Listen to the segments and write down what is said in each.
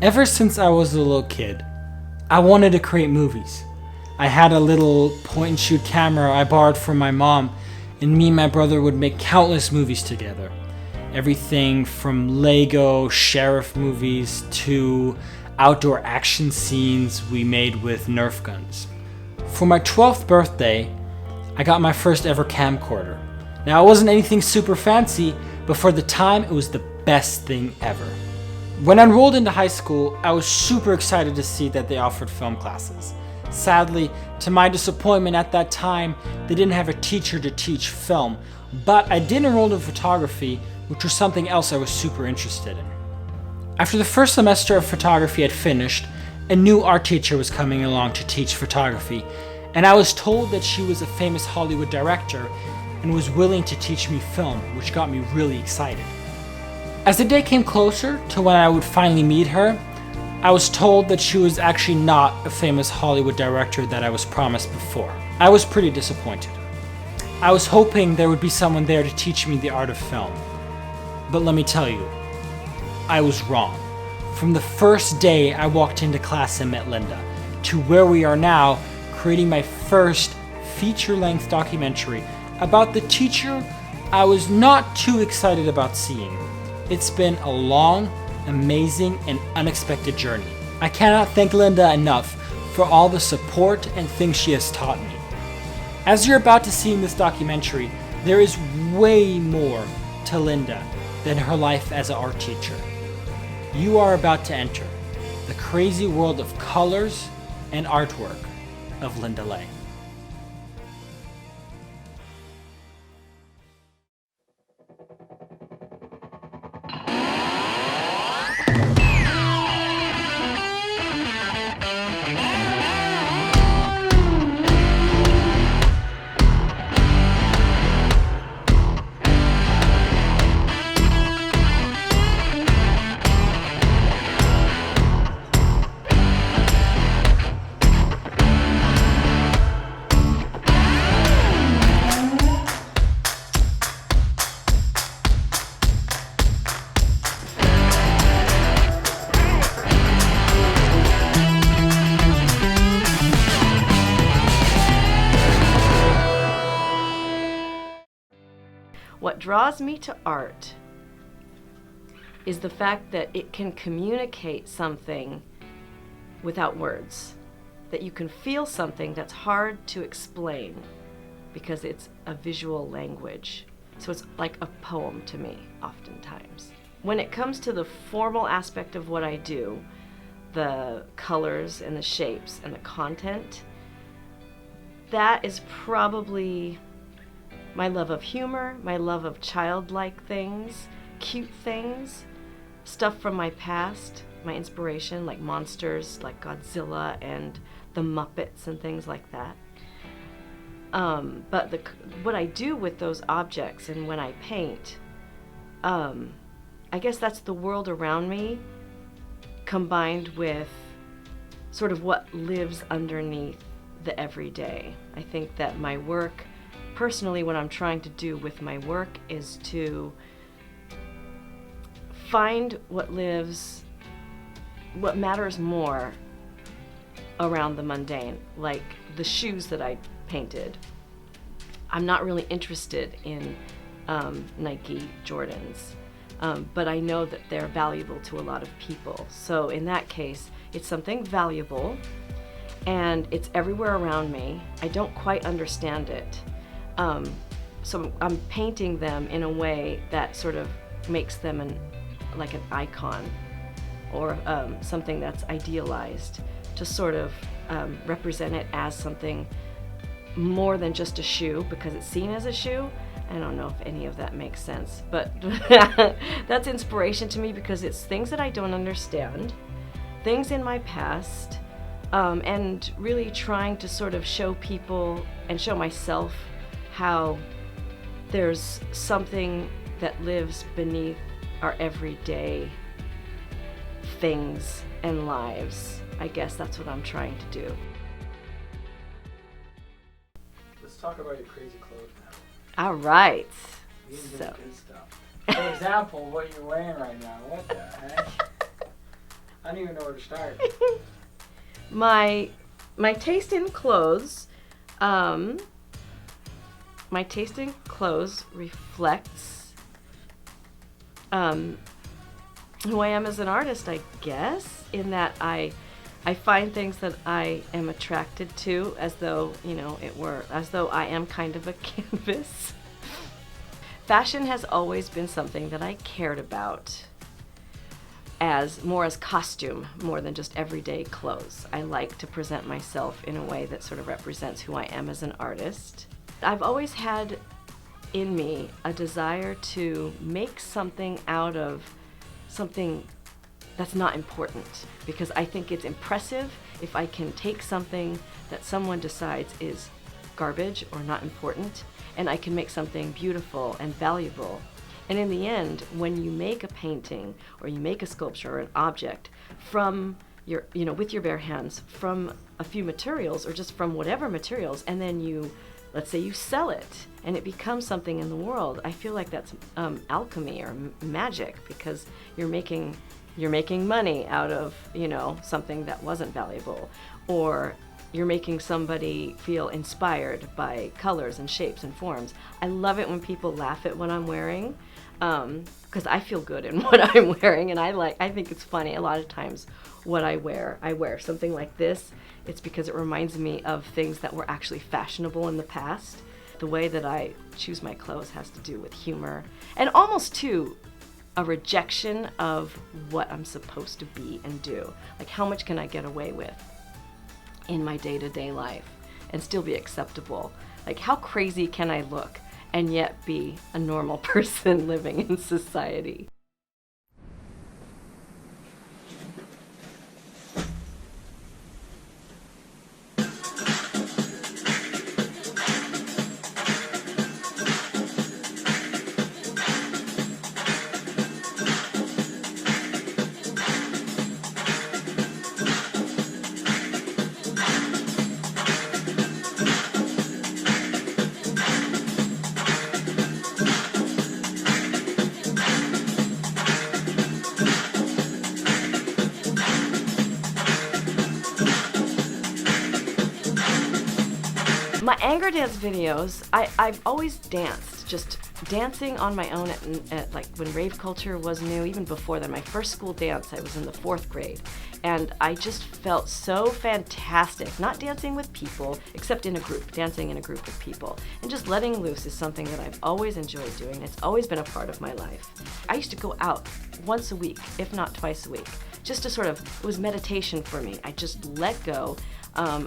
Ever since I was a little kid, I wanted to create movies. I had a little point-and-shoot camera I borrowed from my mom, and me and my brother would make countless movies together. Everything from Lego sheriff movies to outdoor action scenes we made with Nerf guns. For my 12th birthday, I got my first ever camcorder. Now, it wasn't anything super fancy, but for the time, it was the best thing ever. When I enrolled into high school, I was super excited to see that they offered film classes. Sadly, to my disappointment at that time, they didn't have a teacher to teach film, but I did enroll in photography, which was something else I was super interested in. After the first semester of photography had finished, a new art teacher was coming along to teach photography, and I was told that she was a famous Hollywood director and was willing to teach me film, which got me really excited. As the day came closer to when I would finally meet her, I was told that she was actually not a famous Hollywood director that I was promised before. I was pretty disappointed. I was hoping there would be someone there to teach me the art of film. But let me tell you, I was wrong. From the first day I walked into class and met Linda, to where we are now, creating my first feature-length documentary about the teacher I was not too excited about seeing. It's been a long, amazing, and unexpected journey. I cannot thank Linda enough for all the support and things she has taught me. As you're about to see in this documentary, there is way more to Linda than her life as an art teacher. You are about to enter the crazy world of colors and artwork of Linda Lay. What draws me to art is the fact that it can communicate something without words, that you can feel something that's hard to explain because it's a visual language. So it's like a poem to me, oftentimes. When it comes to the formal aspect of what I do, the colors and the shapes and the content, that is probably my love of humor, my love of childlike things, cute things, stuff from my past, my inspiration, like monsters, like Godzilla and the Muppets and things like that. But what I do with those objects and when I paint, I guess that's the world around me combined with sort of what lives underneath the everyday. I think that my work, personally, what I'm trying to do with my work is to find what matters more around the mundane, like the shoes that I painted. I'm not really interested in Nike Jordans, but I know that they're valuable to a lot of people. So in that case, it's something valuable and it's everywhere around me. I don't quite understand it. So I'm painting them in a way that sort of makes them like an icon or something that's idealized to sort of represent it as something more than just a shoe because it's seen as a shoe. I don't know if any of that makes sense, but that's inspiration to me because it's things that I don't understand, things in my past, and really trying to sort of show people and show myself how there's something that lives beneath our everyday things and lives. I guess that's what I'm trying to do. Let's talk about your crazy clothes now. All right. These are good stuff. For example, what you're wearing right now. What the heck? I don't even know where to start. My taste in clothes, reflects who I am as an artist, I guess, in that I find things that I am attracted to as though, as though I am kind of a canvas. Fashion has always been something that I cared about as costume, more than just everyday clothes. I like to present myself in a way that sort of represents who I am as an artist. I've always had in me a desire to make something out of something that's not important, because I think it's impressive if I can take something that someone decides is garbage or not important, and I can make something beautiful and valuable. And in the end, when you make a painting or you make a sculpture or an object from your, with your bare hands, from a few materials or just from whatever materials, and then let's say you sell it and it becomes something in the world, I feel like that's alchemy or magic, because you're making money out of, something that wasn't valuable, or you're making somebody feel inspired by colors and shapes and forms. I love it when people laugh at what I'm wearing, because I feel good in what I'm wearing, and I think it's funny. A lot of times what I wear something like this, it's because it reminds me of things that were actually fashionable in the past. The way that I choose my clothes has to do with humor, and almost too a rejection of what I'm supposed to be and do. Like, how much can I get away with in my day-to-day life and still be acceptable? Like, how crazy can I look and yet be a normal person living in society? My anger dance videos, I've always danced, just dancing on my own at like when rave culture was new, even before that. My first school dance, I was in the 4th grade, and I just felt so fantastic, not dancing with people, except in a group, dancing in a group of people. And just letting loose is something that I've always enjoyed doing. It's always been a part of my life. I used to go out once a week, if not twice a week, just to it was meditation for me. I just let go.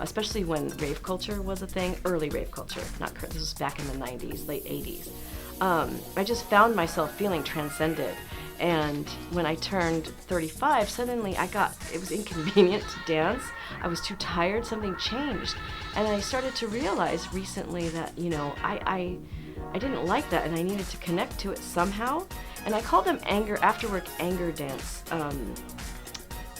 Especially when rave culture was a thing, early rave culture, this was back in the 90s, late 80s. I just found myself feeling transcended. And when I turned 35, suddenly it was inconvenient to dance. I was too tired, something changed. And I started to realize recently that, I didn't like that, and I needed to connect to it somehow. And I call them after-work anger dance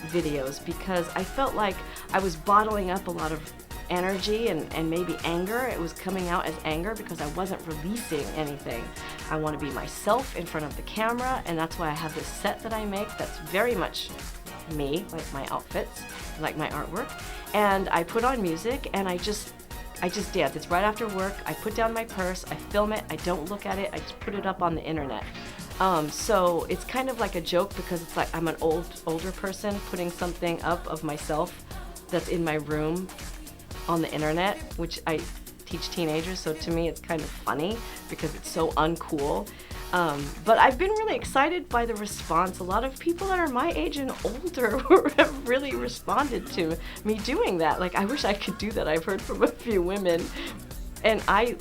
videos, because I felt like I was bottling up a lot of energy and maybe anger. It was coming out as anger because I wasn't releasing anything. I want to be myself in front of the camera, and that's why I have this set that I make that's very much me, like my outfits, like my artwork. And I put on music and I just dance. It's right after work. I put down my purse, I film it, I don't look at it, I just put it up on the internet. So it's kind of like a joke, because it's like I'm an older person putting something up of myself that's in my room on the internet, which I teach teenagers, so to me it's kind of funny because it's so uncool. But I've been really excited by the response. A lot of people that are my age and older have really responded to me doing that. Like, I wish I could do that. I've heard from a few women. And a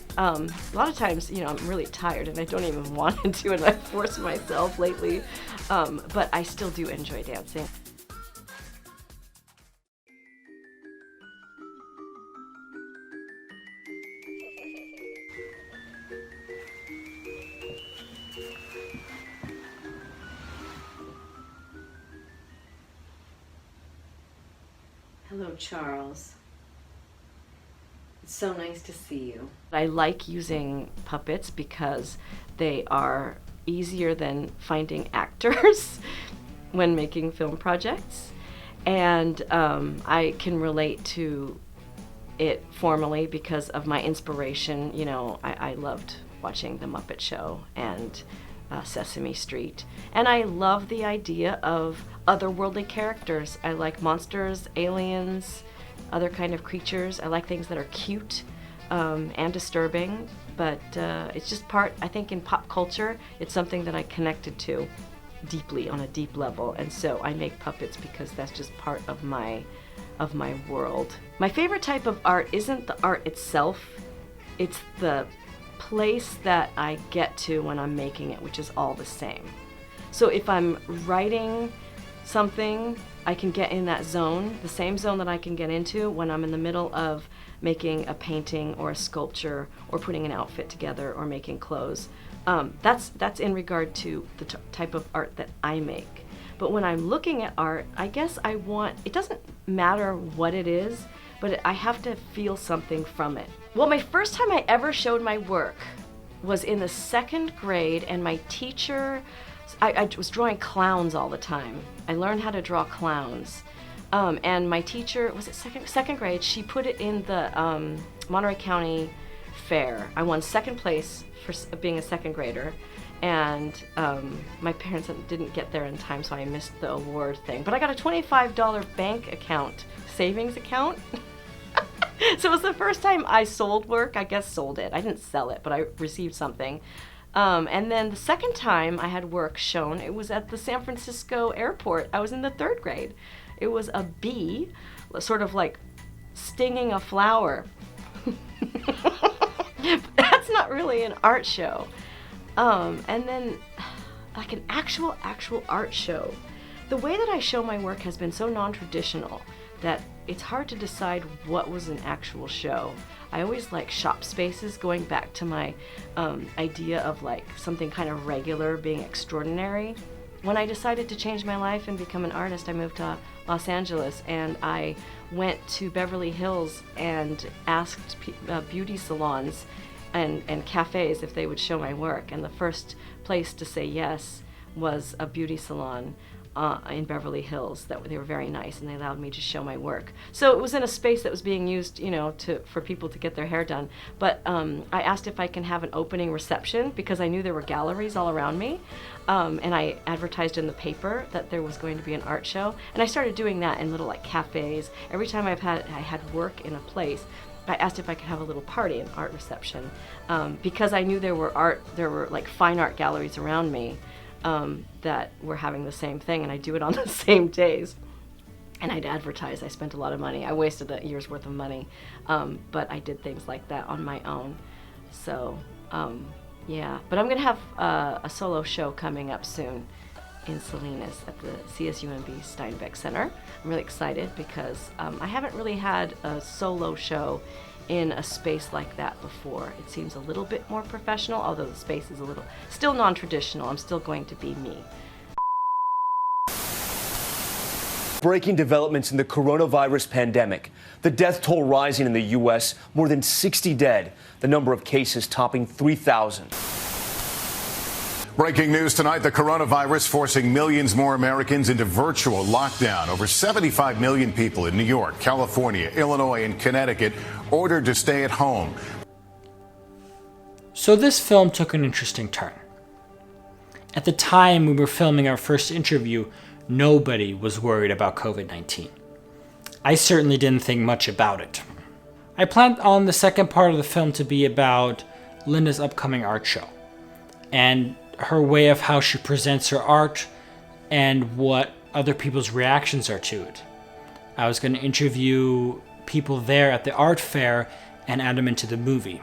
lot of times, I'm really tired and I don't even want to do it. I force myself lately, but I still do enjoy dancing. Hello, Charles. It's so nice to see you. I like using puppets because they are easier than finding actors when making film projects. And I can relate to it formally because of my inspiration. You know, I loved watching The Muppet Show and Sesame Street. And I love the idea of otherworldly characters. I like monsters, aliens, other kind of creatures. I like things that are cute and disturbing, but it's just part, I think in pop culture, it's something that I connected to deeply on a deep level. And so I make puppets because that's just part of my world. My favorite type of art isn't the art itself, it's the place that I get to when I'm making it, which is all the same. So if I'm writing something, I can get in that zone, the same zone that I can get into when I'm in the middle of making a painting or a sculpture or putting an outfit together or making clothes. That's in regard to the type of art that I make. But when I'm looking at art, I guess it doesn't matter what it is, but I have to feel something from it. Well, my first time I ever showed my work was in the 2nd grade, and my teacher, I was drawing clowns all the time. I learned how to draw clowns. And my teacher, was it second grade, she put it in the Monterey County Fair. I won 2nd place for being a 2nd grader. And my parents didn't get there in time, so I missed the award thing. But I got a $25 bank account, savings account. So it was the first time I sold work. I guess sold it. I didn't sell it, but I received something. And then the second time I had work shown, it was at the San Francisco airport. I was in the 3rd grade. It was a bee, sort of like stinging a flower. That's not really an art show. And then like an actual art show. The way that I show my work has been so non-traditional that it's hard to decide what was an actual show. I always like shop spaces, going back to my idea of like something kind of regular being extraordinary. When I decided to change my life and become an artist, I moved to Los Angeles, and I went to Beverly Hills and asked beauty salons and cafes if they would show my work. And the first place to say yes was a beauty salon in Beverly Hills. They were very nice, and they allowed me to show my work. So it was in a space that was being used, you know, for people to get their hair done. But I asked if I can have an opening reception because I knew there were galleries all around me, and I advertised in the paper that there was going to be an art show. And I started doing that in little like cafes. Every time I had work in a place, I asked if I could have a little party, an art reception, because I knew there were like fine art galleries around me. That were having the same thing, and I do it on the same days. And I'd advertise. I spent a lot of money. I wasted a year's worth of money, but I did things like that on my own. So, yeah. But I'm gonna have a solo show coming up soon in Salinas at the CSUMB Steinbeck Center. I'm really excited because I haven't really had a solo show in a space like that before. It seems a little bit more professional, although the space is a little still non-traditional. I'm still going to be me. Breaking developments in the coronavirus pandemic. The death toll rising in the U.S., more than 60 dead. The number of cases topping 3,000. Breaking news tonight, the coronavirus forcing millions more Americans into virtual lockdown. Over 75 million people in New York, California, Illinois, and Connecticut ordered to stay at home. So this film took an interesting turn. At the time we were filming our first interview, nobody was worried about COVID-19. I certainly didn't think much about it. I planned on the second part of the film to be about Linda's upcoming art show and her way of how she presents her art and what other people's reactions are to it. I was going to interview people there at the art fair and add them into the movie.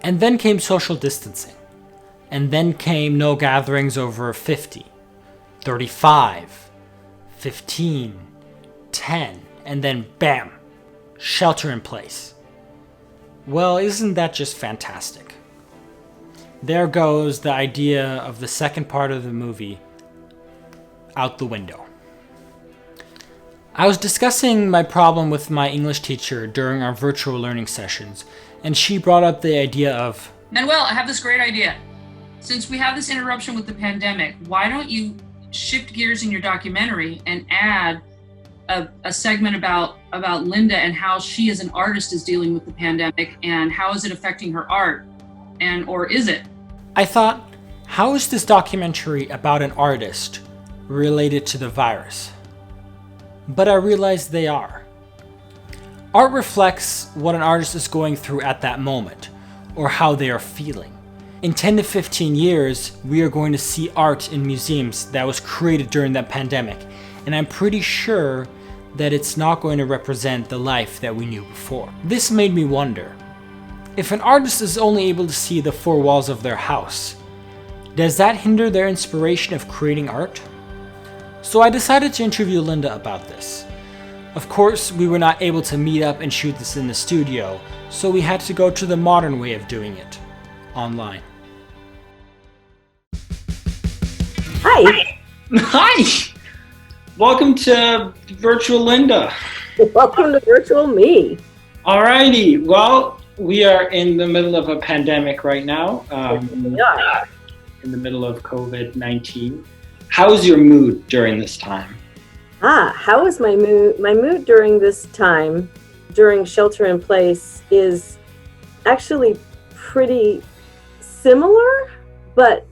And then came social distancing. And then came no gatherings over 50, 35, 15, 10, and then bam, shelter in place. Well, isn't that just fantastic? There goes the idea of the second part of the movie out the window. I was discussing my problem with my English teacher during our virtual learning sessions, and she brought up the idea of, Manuel, I have this great idea. Since we have this interruption with the pandemic, why don't you shift gears in your documentary and add a segment about Linda and how she as an artist is dealing with the pandemic and how is it affecting her art, or is it? I thought, how is this documentary about an artist related to the virus? But I realized they are. Art reflects what an artist is going through at that moment, or how they are feeling. In 10 to 15 years, we are going to see art in museums that was created during that pandemic, and I'm pretty sure that it's not going to represent the life that we knew before. This made me wonder, if an artist is only able to see the four walls of their house, does that hinder their inspiration of creating art? So I decided to interview Linda about this. Of course, we were not able to meet up and shoot this in the studio, so we had to go to the modern way of doing it, online. Hi. Hi! Welcome to Virtual Linda. Welcome to Virtual Me. Alrighty, well, we are in the middle of a pandemic right now. We are. In the middle of COVID-19. How's your mood during this time? How is my mood? My mood during this time, during shelter in place, is actually pretty similar, but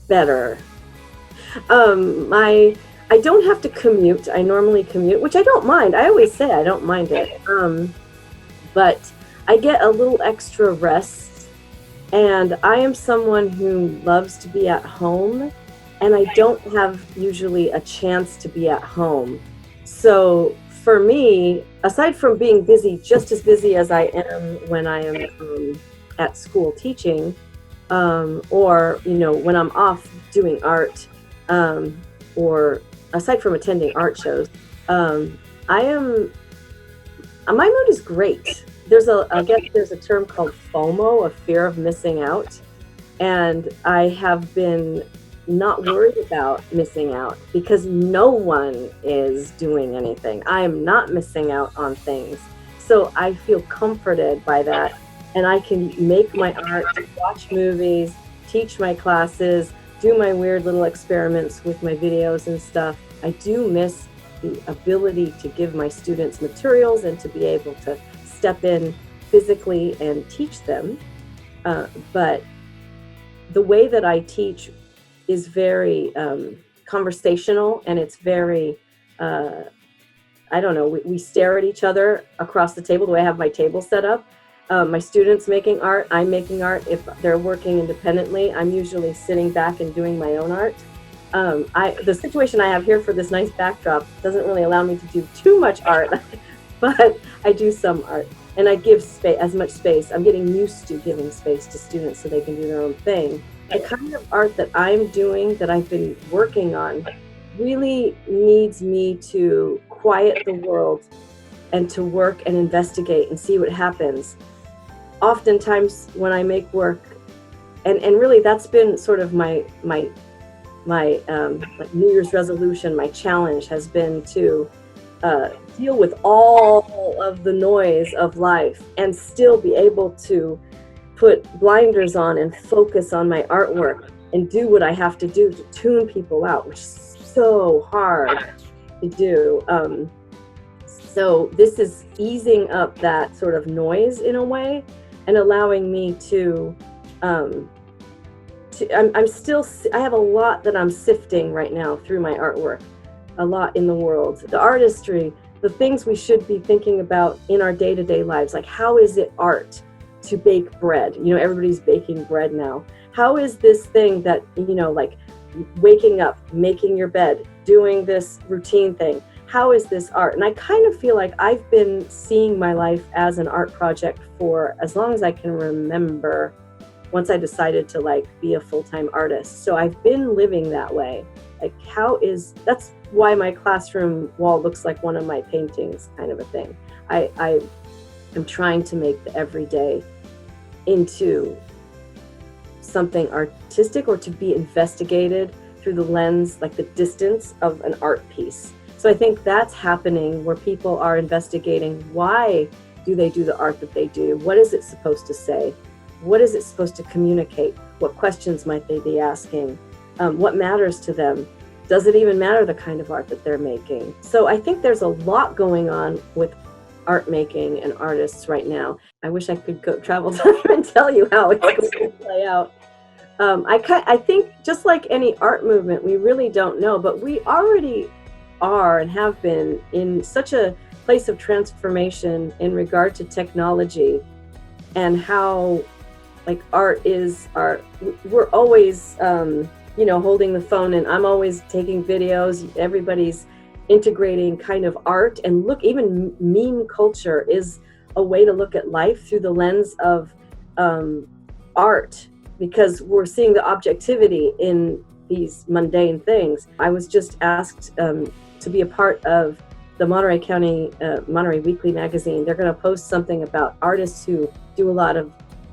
better. I don't have to commute. I normally commute, which I don't mind. I always say I don't mind it. But I get a little extra rest, and I am someone who loves to be at home, and I don't have usually a chance to be at home. So for me, aside from being busy, just as busy as I am when I am at school teaching, or when I'm off doing art, or aside from attending art shows, my mood is great. I guess there's a term called FOMO, a fear of missing out, and I have been not worried about missing out because no one is doing anything. I am not missing out on things, so I feel comforted by that, and I can make my art, watch movies, teach my classes, do my weird little experiments with my videos and stuff. I do miss the ability to give my students materials and to be able to step in physically and teach them. But the way that I teach is very conversational, and it's very, we stare at each other across the table, the way I have my table set up. My students making art, I'm making art. If they're working independently, I'm usually sitting back and doing my own art. The situation I have here for this nice backdrop doesn't really allow me to do too much art, but I do some art, and I give as much space. I'm getting used to giving space to students so they can do their own thing. The kind of art that I'm doing, that I've been working on, really needs me to quiet the world and to work and investigate and see what happens. Oftentimes when I make work, and really that's been sort of my New Year's resolution, my challenge has been to deal with all of the noise of life and still be able to put blinders on and focus on my artwork and do what I have to do to tune people out, which is so hard to do. So this is easing up that sort of noise in a way and allowing me to I have a lot that I'm sifting right now through my artwork, a lot in the world, the artistry, the things we should be thinking about in our day-to-day lives. Like, how is it art to bake bread? Everybody's baking bread now. How is this thing that, like waking up, making your bed, doing this routine thing, how is this art? And I kind of feel like I've been seeing my life as an art project for as long as I can remember, once I decided to be a full-time artist. So I've been living that way. That's why my classroom wall looks like one of my paintings, kind of a thing. I am trying to make the everyday into something artistic, or to be investigated through the lens, like the distance of an art piece. So I think that's happening, where people are investigating, why do they do the art that they do? What is it supposed to say? What is it supposed to communicate? What questions might they be asking? What matters to them? does it even matter the kind of art that they're making? So I think there's a lot going on with art making and artists right now. I wish I could go travel time and tell you how it's going to play out. I think just like any art movement, we really don't know, but we already are and have been in such a place of transformation in regard to technology and how like art is art. We're always, holding the phone, and I'm always taking videos. Everybody's integrating kind of art, and look, even meme culture is a way to look at life through the lens of art, because we're seeing the objectivity in these mundane things. I was just asked to be a part of the Monterey County Monterey Weekly magazine. They're going to post something about artists who do a lot of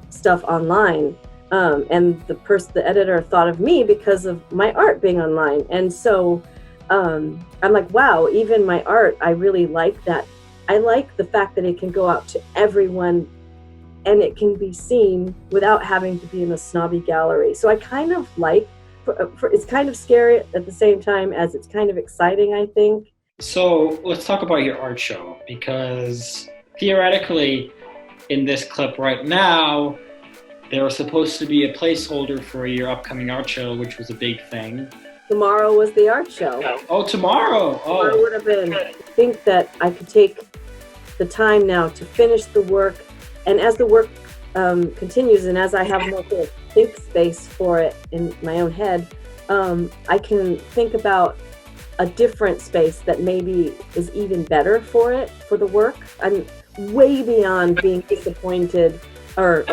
stuff online, and the editor thought of me because of my art being online. And so I'm like, wow, even my art, I really like that. I like the fact that it can go out to everyone and it can be seen without having to be in a snobby gallery. So I kind of like, it's kind of scary at the same time as it's kind of exciting, I think. So let's talk about your art show, because theoretically in this clip right now, there was supposed to be a placeholder for your upcoming art show, which was a big thing. Tomorrow was the art show. Oh, tomorrow. Oh. It would have been. I think that I could take the time now to finish the work, and as the work continues and as I have more sort of think space for it in my own head, I can think about a different space that maybe is even better for it, for the work. I'm way beyond being disappointed or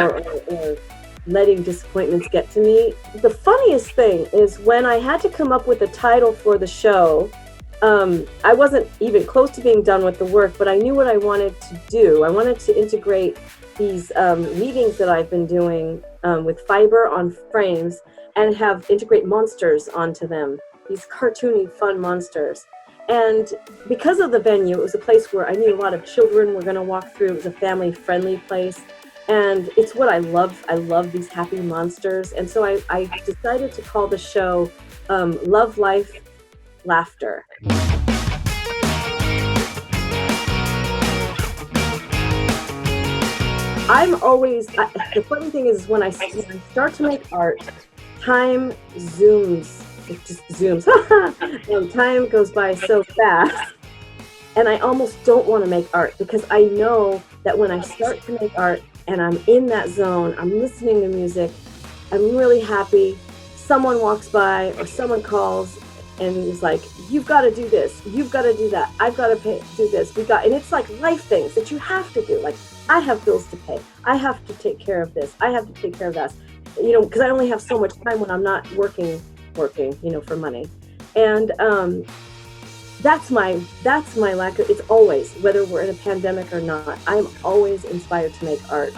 letting disappointments get to me. The funniest thing is when I had to come up with a title for the show, I wasn't even close to being done with the work, but I knew what I wanted to do. I wanted to integrate these weavings that I've been doing with fiber on frames and integrate monsters onto them, these cartoony, fun monsters. And because of the venue, it was a place where I knew a lot of children were going to walk through. It was a family-friendly place. And it's what I love. I love these happy monsters. And so I decided to call the show Love, Life, Laughter. The funny thing is when I start to make art, time zooms. It just zooms. And time goes by so fast. And I almost don't want to make art, because I know that when I start to make art and I'm in that zone, I'm listening to music, I'm really happy, someone walks by or someone calls and is like, you've got to do this, you've got to do that, I've got to do this, and it's like life things that you have to do. Like, I have bills to pay, I have to take care of this, I have to take care of that, because I only have so much time when I'm not working, for money. And that's my lack of, it's always, whether we're in a pandemic or not, I'm always inspired to make art.